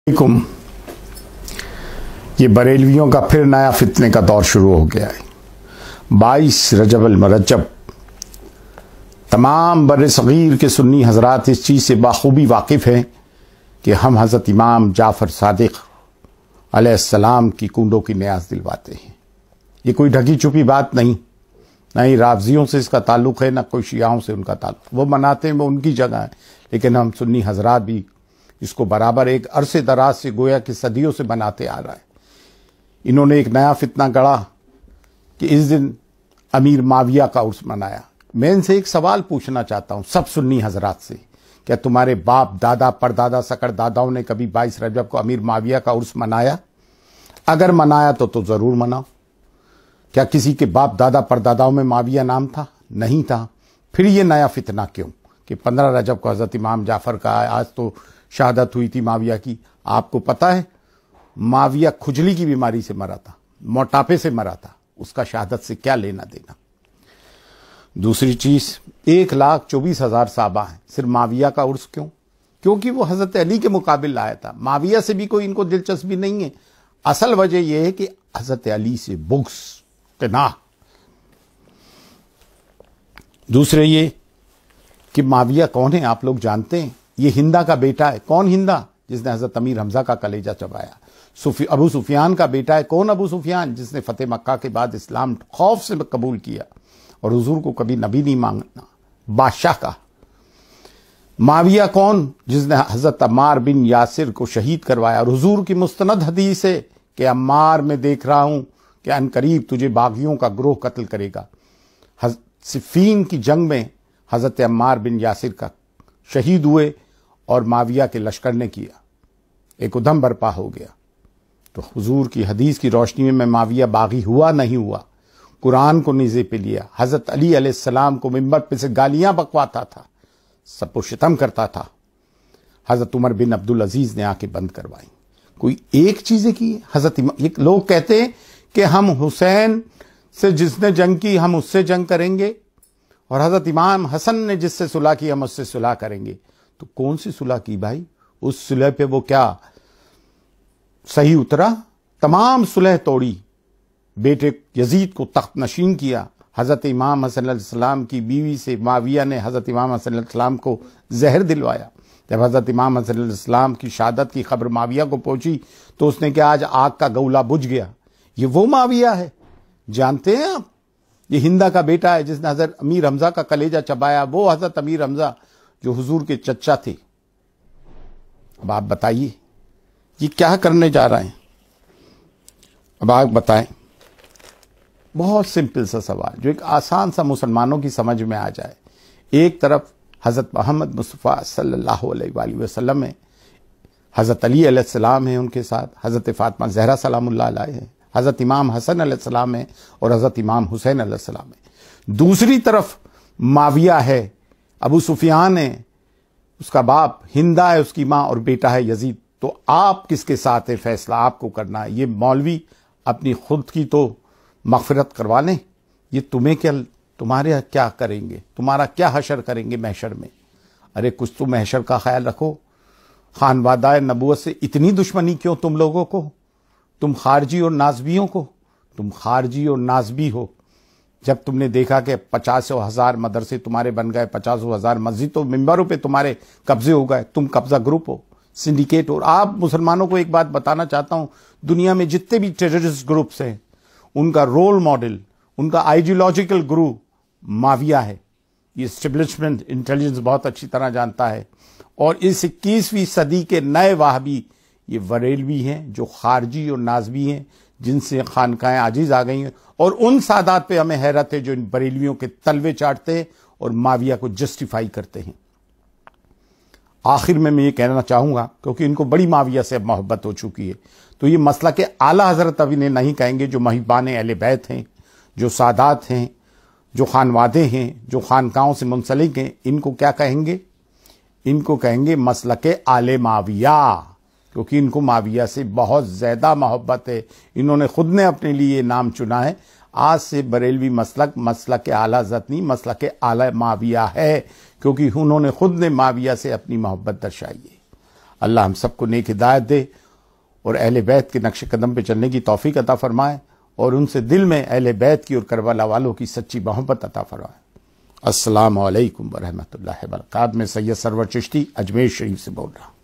علیکم۔ یہ بریلویوں کا پھر نیا فتنے کا دور شروع ہو گیا ہے۔ 22 رجب المرجب تمام بر صغیر کے سنی حضرات اس چیز سے بخوبی واقف ہیں کہ ہم حضرت امام جعفر صادق علیہ السلام کی کنڈوں کی نیاز دلواتے ہیں۔ یہ کوئی ڈھکی چھپی بات نہیں، نہ ہی رافضیوں سے اس کا تعلق ہے، نہ کوئی شیعوں سے ان کا تعلق۔ وہ مناتے ہیں، وہ ان کی جگہ ہے، لیکن ہم سنی حضرات بھی اس کو برابر ایک عرصے دراز سے گویا کہ صدیوں سے بناتے آ رہا ہے۔ انہوں نے ایک نیا فتنہ گڑھا کہ اس دن امیر معاویہ کا عرس منایا۔ میں ان سے ایک سوال پوچھنا چاہتا ہوں سب سنی حضرات سے، کیا تمہارے باپ دادا پردادا سکڑ داداؤں نے کبھی 22 رجب کو امیر معاویہ کا عرس منایا؟ اگر منایا تو ضرور مناؤ۔ کیا کسی کے باپ دادا پرداداؤں میں معاویہ نام تھا؟ نہیں تھا۔ پھر یہ نیا فتنہ کیوں کہ 15 رجب کو حضرت امام جعفر کا آج تو شہادت ہوئی تھی معاویہ کی؟ آپ کو پتا ہے معاویہ کھجلی کی بیماری سے مرا تھا، موٹاپے سے مرا تھا، اس کا شہادت سے کیا لینا دینا؟ دوسری چیز، 1,24,000 صحابہ ہیں، صرف معاویہ کا عرس کیوں؟ کیونکہ وہ حضرت علی کے مقابل لایا تھا۔ معاویہ سے بھی کوئی ان کو دلچسپی نہیں ہے۔ اصل وجہ یہ ہے کہ حضرت علی سے بغض، قناع۔ دوسرے یہ کہ معاویہ کون ہے آپ لوگ جانتے ہیں؟ یہ ہندا کا بیٹا ہے۔ کون ہندا؟ جس نے حضرت امیر حمزہ کا کلیجہ چبایا۔ ابو سفیان کا بیٹا ہے۔ کون ابو سفیان؟ جس نے فتح مکہ کے بعد اسلام خوف سے قبول کیا اور حضور کو کبھی نبی نہیں مانگنا، بادشاہ کا۔ معاویہ کون؟ جس نے حضرت عمار بن یاسر کو شہید کروایا اور حضور کی مستند حدیث ہے کہ عمار میں دیکھ رہا ہوں کہ عنقریب تجھے باغیوں کا گروہ قتل کرے گا۔ صفین کی جنگ میں حضرت عمار بن یاسر کا شہید ہوئے اور معاویہ کے لشکر نے کیا، ایک ادھم برپا ہو گیا۔ تو حضور کی حدیث کی روشنی میں معاویہ باغی ہوا نہیں ہوا؟ قرآن کو نیزے پہ لیا، حضرت علی علیہ السلام کو ممبر پہ سے گالیاں بکواتا تھا، سب کو شتم کرتا تھا۔ حضرت عمر بن عبدالعزیز نے آ کے بند کروائی۔ کوئی ایک چیزیں کی حضرت یہ لوگ کہتے ہیں کہ ہم حسین سے جس نے جنگ کی ہم اس سے جنگ کریں گے، اور حضرت امام حسن نے جس سے صلح کی ہم اس سے صلح کریں گے۔ تو کون سی صلح کی بھائی؟ اس صلح پہ وہ کیا صحیح اترا؟ تمام صلح توڑی، بیٹے یزید کو تخت نشین کیا۔ حضرت امام حسن علیہ السلام کی بیوی سے معاویہ نے حضرت امام حسن علیہ السلام کو زہر دلوایا۔ جب حضرت امام حسن علیہ السلام کی شہادت کی خبر معاویہ کو پہنچی تو اس نے کہا آج آگ کا گولا بجھ گیا۔ یہ وہ معاویہ ہے جانتے ہیں آپ؟ یہ ہندا کا بیٹا ہے جس نے حضرت امیر حمزہ کا کلیجہ چبایا، وہ حضرت امیر حمزہ جو حضور کے چچا تھے۔ اب آپ بتائیے یہ کیا کرنے جا رہے ہیں؟ اب آپ بتائیں، بہت سمپل سا سوال جو ایک آسان سا مسلمانوں کی سمجھ میں آ جائے۔ ایک طرف حضرت محمد مصطفیٰ صلی اللہ علیہ وآلہ وسلم ہے، حضرت علی علیہ السلام ہیں ان کے ساتھ، حضرت فاطمہ زہرا سلام اللہ علیہ ہے، حضرت امام حسن علیہ السلام ہے اور حضرت امام حسین علیہ السلام ہے۔ دوسری طرف معاویہ ہے، ابو سفیان ہے، اس کا باپ ہندا ہے، اس کی ماں، اور بیٹا ہے یزید۔ تو آپ کس کے ساتھ ہے؟ فیصلہ آپ کو کرنا ہے۔ یہ مولوی اپنی خود کی تو مغفرت کروا لیں، یہ تمہارے کیا کریں گے؟ تمہارا کیا حشر کریں گے محشر میں؟ ارے کچھ تو محشر کا خیال رکھو۔ خانوادہ نبوت سے اتنی دشمنی کیوں تم لوگوں کو؟ تم خارجی اور نازبیوں کو، تم خارجی اور نازبی ہو۔ جب تم نے دیکھا کہ 50,000 مدرسے تمہارے بن گئے، 50,000 مسجد تو ممبروں پہ تمہارے قبضے ہو گئے، تم قبضہ گروپ ہو، سنڈیکیٹ ہو۔ آپ مسلمانوں کو ایک بات بتانا چاہتا ہوں، دنیا میں جتنے بھی ٹیررسٹ گروپس ہیں ان کا رول ماڈل، ان کا آئیڈیولوجیکل گرو معاویہ ہے۔ یہ اسٹیبلشمنٹ انٹیلیجنس بہت اچھی طرح جانتا ہے۔ اور اس 21ویں صدی کے نئے وہابی یہ بریلوی ہیں جو خارجی اور نازبی ہیں، جن سے خانقاہیں عاجز آ گئی ہیں، اور ان سادات پہ ہمیں حیرت ہے جو ان بریلویوں کے تلوے چاٹتے ہیں اور معاویہ کو جسٹیفائی کرتے ہیں۔ آخر میں یہ کہنا چاہوں گا کیونکہ ان کو بڑی معاویہ سے اب محبت ہو چکی ہے، تو یہ مسئلہ کہ اعلیٰ حضرت اب انہیں نہیں کہیں گے، جو محبان اہل بیت ہیں، جو سادات ہیں، جو خانوادے ہیں، جو خانقاہوں سے منسلک ہیں، ان کو کیا کہیں گے؟ ان کو کہیں گے مسلک آل معاویہ، کیونکہ ان کو معاویہ سے بہت زیادہ محبت ہے۔ انہوں نے خود نے اپنے لیے یہ نام چنا ہے۔ آج سے بریلوی مسلک اعلی حضرت نہیں، مسلک آل معاویہ ہے، کیونکہ انہوں نے خود نے معاویہ سے اپنی محبت درشائی ہے۔ اللہ ہم سب کو نیک ہدایت دے اور اہل بیت کے نقش قدم پہ چلنے کی توفیق عطا فرمائے اور ان سے دل میں اہل بیت کی اور کربلا والوں کی سچی محبت عطا فرمائے۔ السلام علیکم ورحمۃ اللہ وبرکاتہ۔ میں سید سرور چشتی اجمیر شریف سے بول رہا ہوں۔